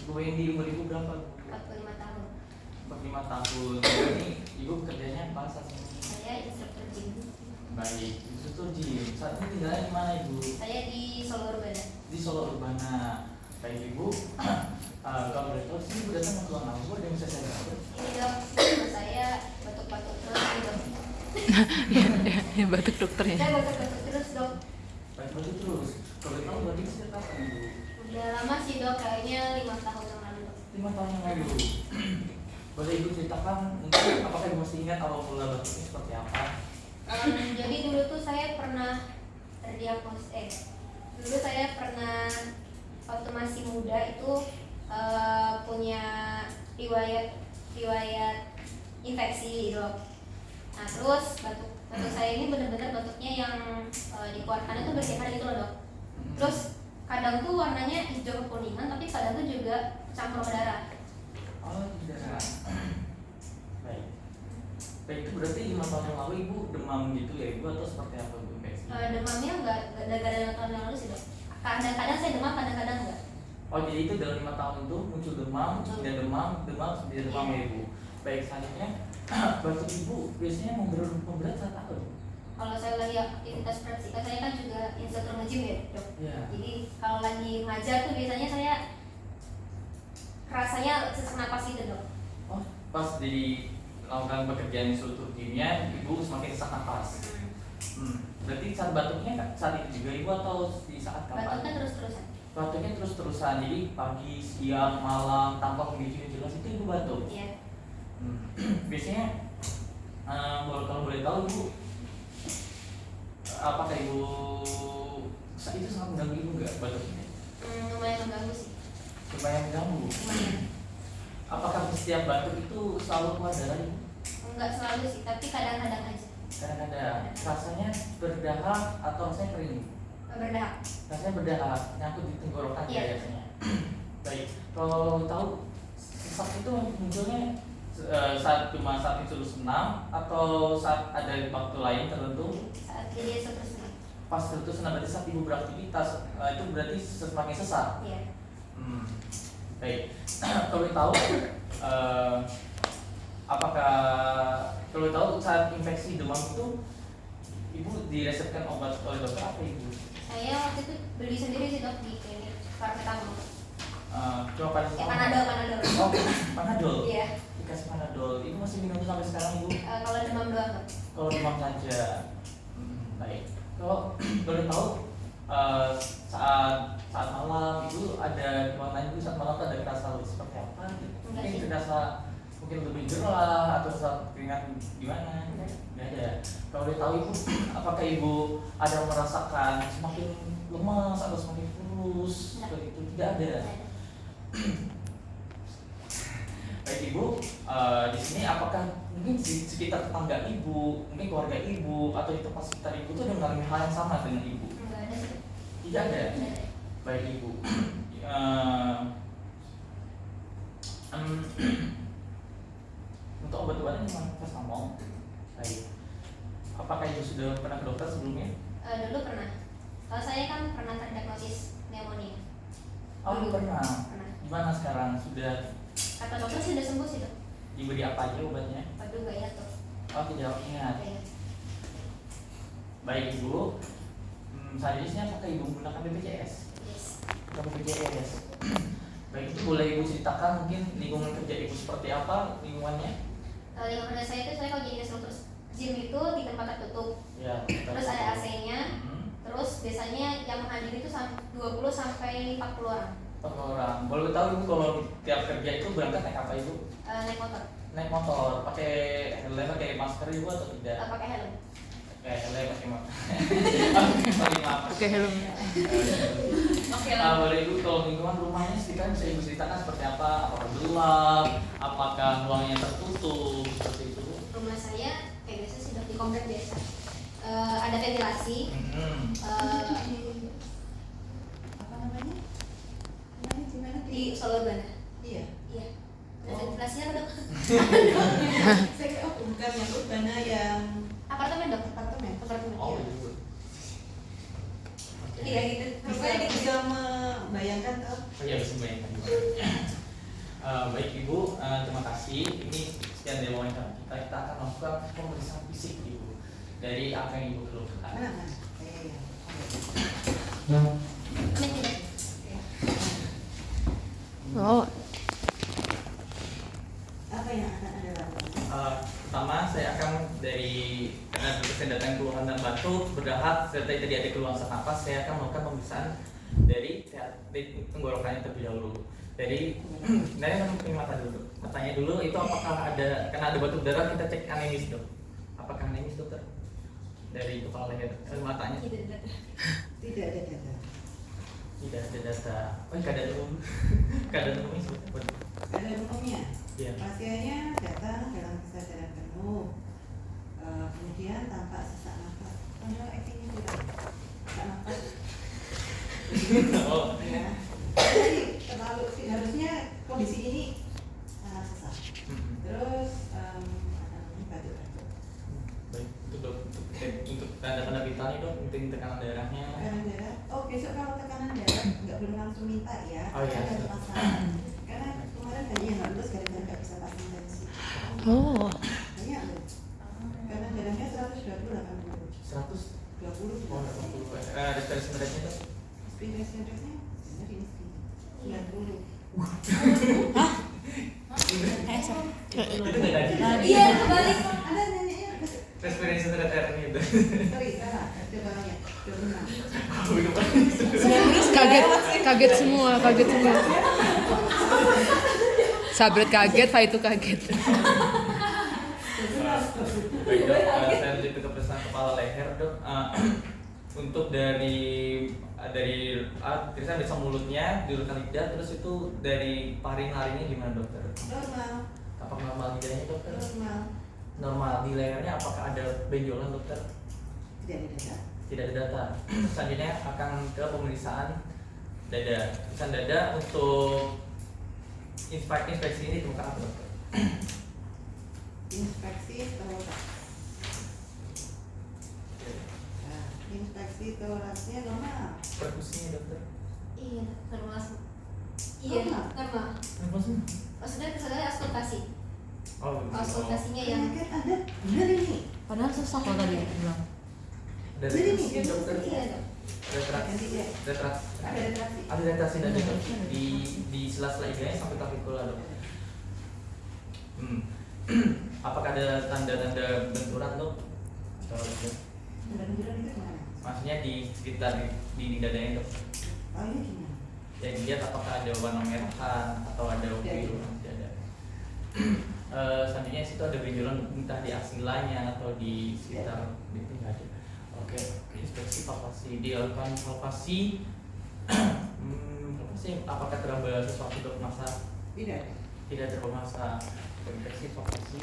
Bu yang di umur ibu berapa? 45 tahun. 45 tahun. Ini ibu kerjanya apa saat ini? Saya instruktur gym. Baik, instruktur gym. Saat ini tinggalnya di mana ibu? Saya di Solo Urbana. Di Solo Urbana. Baik ibu. Kalau boleh tahu sih ibu datang ke ruangan ibu ada yang bisa saya bantu? Ini dok, saya batuk-batuk terus nih dok. Ya, batuk dokternya. Saya batuk-batuk terus dok. Baik batuk terus. Kalau boleh tahu berarti sejak kapan ibu? Udah lama sih dok, kayaknya 5 tahun yang lalu dok. 5 tahun yang lalu. Boleh ibu ceritakan mungkin apakah ibu masih ingat awal mula batuknya seperti apa? Jadi dulu tuh saya pernah dulu saya pernah waktu masih muda itu punya riwayat infeksi dok. Nah terus batuk saya ini benar-benar batuknya yang dikeluarkan itu bersihan gitu loh dok. Terus kadang tuh warnanya hijau kekuningan, tapi kadang tuh juga campur darah. Oh tidak. Baik. Baik itu berarti 5 tahun yang lalu ibu demam gitu ya ibu atau seperti apa bu infeksi? Demamnya nggak gara-gara tahun yang lalu sih dok. Kadang-kadang saya demam, kadang-kadang enggak. Oh jadi itu dalam 5 tahun itu muncul demam, kemudian demam, kemudian demam ya ibu. Baik selanjutnya batuk ibu biasanya memberat saat apa bu? Kalau saya lagi aktivitas praktika, saya kan juga instruktur nge-gym ya dok. Iya. Jadi kalau lagi ngajar tuh biasanya saya rasanya sesak napas gitu dok. Oh pas di melakukan pekerjaan instruktur gymnya ibu semakin sesak napas. Berarti saat batuknya saat itu juga ibu atau di saat kapan? Batuknya terus-terusan. Batuknya terus-terusan, jadi pagi, siang, malam, tanpa pemicu yang jelas itu ibu batuk? Iya. Biasanya kalau boleh tahu ibu apakah ibu itu sangat mengganggu ibu nggak batuknya? Lumayan mengganggu sih. Lumayan mengganggu? Lumayan. Apakah setiap batuk itu selalu keluar darah ibu? Enggak selalu sih, tapi kadang-kadang aja. Kadang-kadang rasanya berdahak atau rasanya kering? Berdahak. Rasanya berdahak, nyangkut di tenggorokan Iya. biasanya. Baik, kalau tahu sesak itu munculnya saat itu senam atau saat ada waktu lain tertentu? Saat jadi seperti Pas tertentu senam berarti saat ibu beraktivitas itu berarti semakin sesak. iya. Baik, kalau tahu apakah kalau tahu saat infeksi demam itu ibu diresepkan obat oleh dokter apa ibu? Saya waktu itu beli sendiri sih dok di klinik paracetamol. Cuma paracetamol. Panadol. Oh, Panadol. Iya. Dikasih Panadol. Ibu masih minum sampai sekarang ibu? Kalau demam doang dok. Kalau demam saja. Baik. Kalau boleh tahu saat malam itu ada gimana ibu saat malam itu ada kerasa seperti apa? Mungkin kerasa mungkin lebih gerah atau saat keringat gimana? Nggak ada. Kalau boleh tahu ibu, apakah ibu ada merasakan semakin lemas atau semakin kurus? Seperti itu tidak ada. Baik ibu, di sini apakah mungkin di sekitar tetangga ibu, mungkin keluarga ibu atau di tempat sekitar ibu itu ada mengalami hal yang sama dengan ibu? Enggak ada sih. Tidak ada. Tidak ada. Baik ibu. Untuk obat-obatan cuma paracetamol. Baik. Apakah ibu sudah pernah ke dokter sebelumnya? Dulu pernah. Kalau saya kan pernah terdiagnosis pneumonia. Oh Dulu. pernah. Pernah. Gimana sekarang sudah Kata dokter sih udah sembuh sih dok. diberi apa aja obatnya? Waduh gak ya tuh. Oh tidak ingat. Iya. Baik ibu. Selanjutnya apakah ibu menggunakan BPJS? Yes. BPJS. Baik itu boleh ibu ceritakan mungkin lingkungan kerja ibu seperti apa lingkungannya? Lingkungan saya itu saya kalau jadi instruktur gym itu di tempat tertutup. Ya. Terus ada AC-nya. Terus biasanya yang menghadiri itu 20 sampai 40 orang. 40 orang. Boleh tahu ibu kalau tiap kerja itu berangkat naik apa ibu? Naik motor. Naik motor, pakai helm, pakai masker ibu atau tidak? Pakai helm. Pakai helm, pakai masker. Pakai masker. Oke, helm. Oke lah. Boleh ibu kalau lingkungan rumahnya sekitar bisa ibu ceritakan seperti apa? Apakah gelap? Apakah ruangnya tertutup? Seperti itu. Rumah saya kayak biasa sih di komplek biasa. Ada ventilasi. Apa namanya? Namanya gimana? Di Solo Urbana. Iya. Iya. Ada ventilasinya apa dok? Saya kira bukan yang urbana yang Apartemen dok. apartemen. Apartemen. Oh, Iya. ibu. Iya gitu. Rupanya bisa membayangkan tuh. Oh iya, bisa bayangkan. Baik Ibu, terima kasih. Ini sekian dari wawancara kita. Kita akan melakukan pemeriksaan fisik Ibu dari apa yang Ibu keluhkan. Mana? Amin tidak. Oh, Apa yang akan Anda lakukan? Pertama saya akan karena dosen datang keluhan dan batuk, berdahak, serta tadi ada keluhan sesak napas, saya akan melakukan pemeriksaan dari tenggorokannya terlebih dahulu. Dari sebenarnya kan matanya dulu itu apakah ada, karena ada batuk darah kita cek anemis dok. Apakah anemis dokter? Dari kepala leher, matanya Tidak ada data. tidak ada data. Oh keadaan umum, keadaan umumnya seperti apa? Keadaan umumnya, Iya. pasiennya datang dalam kesadaran penuh, kemudian tampak sesak nafas. Anda actingnya tidak sesak nafas. Oh. Ya. Jadi terlalu harusnya kondisi ini sangat sesak. Terus batuk-batuk. Baik, untuk tanda-tanda vitalnya dok, untuk tekanan darahnya. Tekanan darah. Oh besok kalau tekanan darah nggak boleh langsung minta ya. Oh, iya. Harus pasang. Karena kemarin banyak yang nggak lulus gara-gara nggak bisa pasang tensi. oh, Banyak loh. Tekanan darahnya 120/80. 100. 20. Oh, 80. Respirasi derajatnya dok. Respirasi derajatnya benar ini 90. Itu nggak gaji. Iya, kebalik. Anda nanyanya Respirasi derajatnya itu. sorry salah. Coba nanya. 26. kaget semua. Sabret kaget, Faitu kaget. Baik dok, saya lanjut ke pemeriksaan kepala leher dok. Untuk dari kita bisa mulutnya, diurutkan lidah, terus itu dari paring-laringnya gimana dokter? Normal. Apakah normal lidahnya dokter? Normal. Normal. Di lehernya apakah ada benjolan dokter? Tidak ada data. Tidak ada data. Selanjutnya akan ke pemeriksaan dada. Pemeriksaan dada untuk inspeksi ini ditemukan apa dokter? Inspeksi thorax. Nah, inspeksi thoraxnya normal. Perkusinya dokter? Iya, normal. Iya, normal. Normal semua. Maksudnya kesadaran auskultasi. Oh, Auskultasinya yang Penyakit Anda benar ini. Padahal susah loh tadi bilang. Dari Jadi kursi nih, dokter. iya dok. Retraksi. Retraksi. Ada retraksi. Ada retraksi dada dok. Di sela-sela idahnya sampai clavicula dok. Apakah ada tanda-tanda benturan dok? Kalau ada. Ada benturan itu kemana? Maksudnya di sekitar di dadanya dok. Oh ini gimana? Ya dilihat apakah ada warna merahan atau ada biru tidak ada. Selanjutnya situ ada benjolan entah di aksilanya atau di sekitar itu nggak ada. Oke, inspeksi palpasi, dilakukan palpasi. Palpasi apakah teraba sesuatu dok masa? Tidak ada. Tidak teraba masa. Inspeksi palpasi.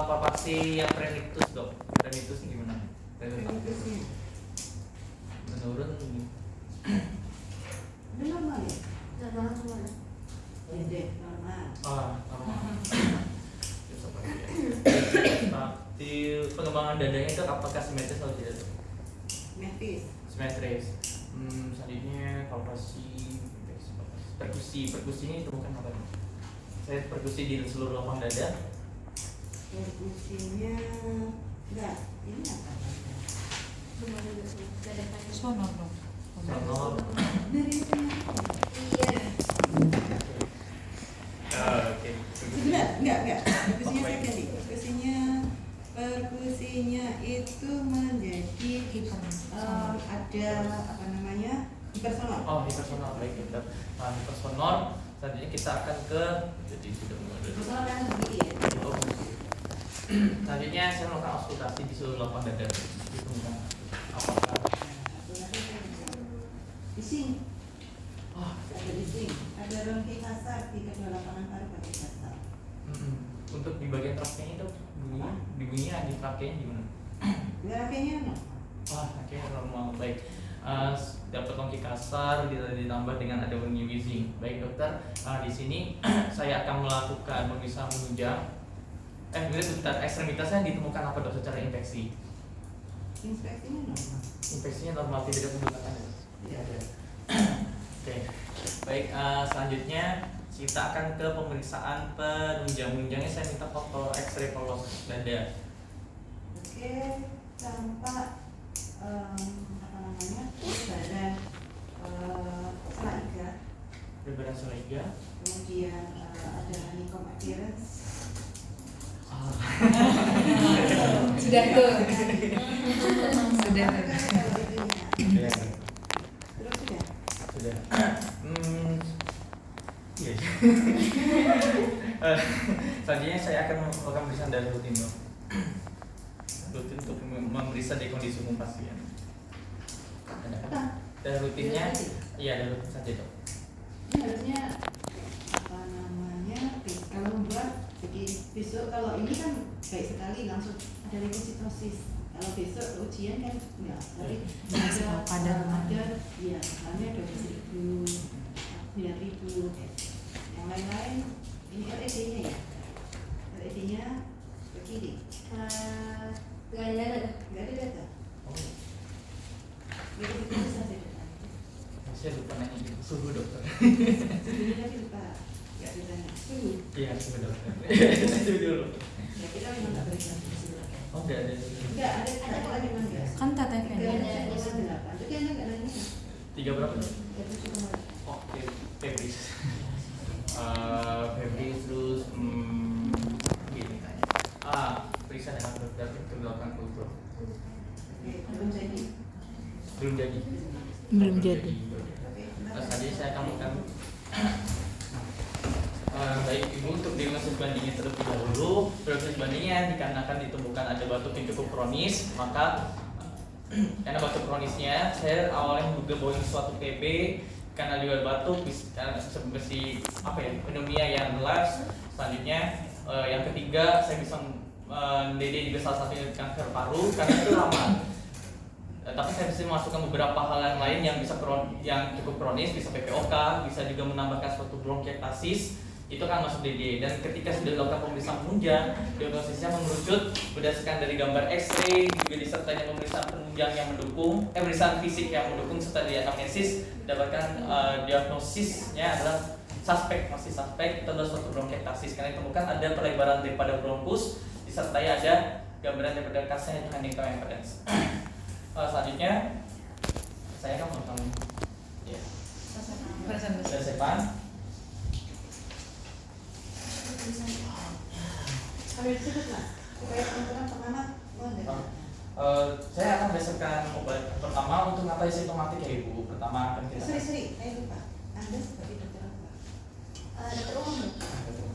Palpasi yang prenitus dok. Prenitus gimana? Prenitusnya. Menurun. Udah normal ya? Normal semua. Iya deh, normal. Normal. Seperti pengembangan dadanya itu apakah simetris atau tidak? Metis. Simetris. Selanjutnya palpasi, perkusi ini ditemukan apa? Saya perkusi di seluruh lubang dada. Perkusinya enggak. Ini apa? Semua juga semua. Gak ada tanya. Sonor dong. Sonor. Dari penyakit. Iya. Oke. Sebentar, enggak. Perkusinya second nih. Perkusinya itu menjadi ada apa namanya? Hipersonor. Oh, hipersonor baik dokter. Hipersonor. Selanjutnya kita akan ke jadi sudah mulai. Hipersonor kan begini ya. Selanjutnya saya melakukan auskultasi di seluruh lubang dada. Ditemukan apakah Bising. oh, Ada bising. Ada rongki kasar di kedua lapangan paru pakai kasar. untuk di bagian trakeanya dok, bunyinya di trakeanya gimana? Gerakannya no. Akhirnya normal baik. Dapat longki kasar ditambah dengan ada bunyi wheezing. Baik dokter, di sini saya akan melakukan pemeriksaan menunjang. Kemudian sekitar ekstremitasnya ditemukan apa dok secara infeksi? Inspeksinya normal. Infeksinya normal, tidak ada pembengkakan. Tidak ada. Oke, baik. Selanjutnya kita akan ke pemeriksaan penunjang saya minta foto X-ray polos dada. Oke, tampak apa namanya badan selaiga, Berbeda selaiga. kemudian ada honeycomb appearance. Sudah tuh. Sudah. Iya. Terus sudah. Sudah. Iya. Selanjutnya saya akan melakukan pemeriksaan darah rutin, Dok. Rutin untuk memeriksa di kondisi umum pasien. Ada kan? Darah rutinnya, iya darah rutin saja, Dok. Ini harusnya apa namanya? Kalau membuat besok, kalau ini kan baik sekali langsung ada leukositosis. Kalau besok ujian kan enggak, tapi ada ya misalnya 12.000, 9.000, yang lain-lain. Ini LED-nya ya, LED-nya ke kiri, Dengan dana dok. nggak ada data. Oh, Leukositosis saja data. saya lupa nanya gitu. Suhu, Dokter. Ini tadi lupa, nggak ditanya. Suhu. Iya, suhu, Dokter. Suhu dulu. Ya kita memang nggak boleh suhu. Oh, enggak ada. Enggak ada lagi memang nggak. Kan TTP. 3,8. Tapi anda nggak nanya. 3 berapa, Dok? 7,8. Oke, Febris. Febris terus gini tanya. Periksa dengan dokter itu dilakukan kultur. Oke, belum jadi. Belum jadi. Belum jadi. Terus tadi saya akan melakukan baik ibu untuk diagnosis bandingnya terlebih dahulu. Diagnosis bandingnya dikarenakan ditemukan ada batuk yang cukup kronis, maka karena batuk kronisnya saya awalnya menduga bahwa ini suatu TB karena dia batuk seperti apa ya, pneumonia yang relapse. Selanjutnya yang ketiga saya bisa DD juga salah satunya kanker paru karena itu lama. Tapi saya bisa memasukkan beberapa hal yang lain yang bisa yang cukup kronis, bisa PPOK, bisa juga menambahkan suatu bronkiektasis, itu kan masuk DD. Dan ketika sudah dilakukan pemeriksaan penunjang, diagnosisnya mengerucut berdasarkan dari gambar X-ray, juga disertai pemeriksaan penunjang yang mendukung, pemeriksaan fisik yang mendukung serta di anamnesis, dapatkan diagnosisnya adalah suspek, masih suspek, itu adalah suatu bronkiektasis karena ditemukan ada pelebaran daripada bronkus, disertai ada gambaran daripada kasnya dengan honeycomb appearance. Selanjutnya saya akan melakukan ya, resepan. Sambil disebut mas, supaya teman-teman pengamat mau Saya akan berdasarkan obat pertama untuk mengatasi simptomatik ya ibu. Pertama akan kita. Sorry, saya lupa. Anda sebagai dokter apa? Dokter umum dok.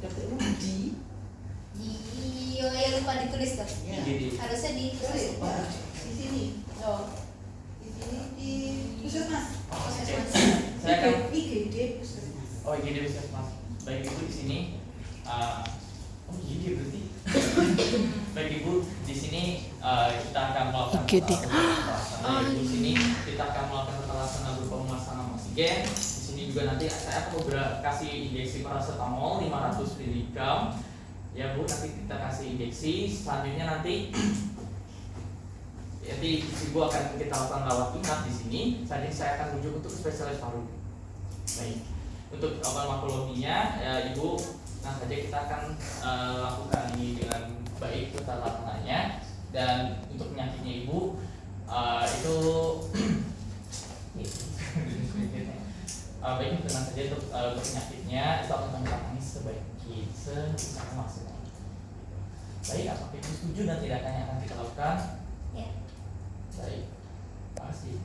Dokter umum di Ya lupa ditulis dok. Ya. IGD. Harusnya di Sorry, ya, di sini. Oh. Di sini di puskesmas. Oke. Saya akan IGD puskesmas. oh IGD puskesmas. Baik ibu di sini. Oh IGD berarti. Baik ibu di sini kita akan melakukan IGD. Di sini kita akan melakukan pemeriksaan berupa pemasangan oksigen. Di sini juga nanti saya akan kasih injeksi paracetamol 500 mg. Ya bu, nanti kita kasih injeksi. Selanjutnya nanti ibu akan kita lakukan rawat inap di sini. Selanjutnya saya akan rujuk untuk spesialis paru. Baik. Untuk farmakologinya, ya ibu, nah saja kita akan lakukan ini dengan baik tata laksananya. Dan untuk penyakitnya ibu itu baik tenang saja untuk penyakitnya itu akan kami tangani sebisa maksimal. Baik, apakah ibu setuju dan tindakan yang akan kita lakukan? Ya. Baik, terima kasih.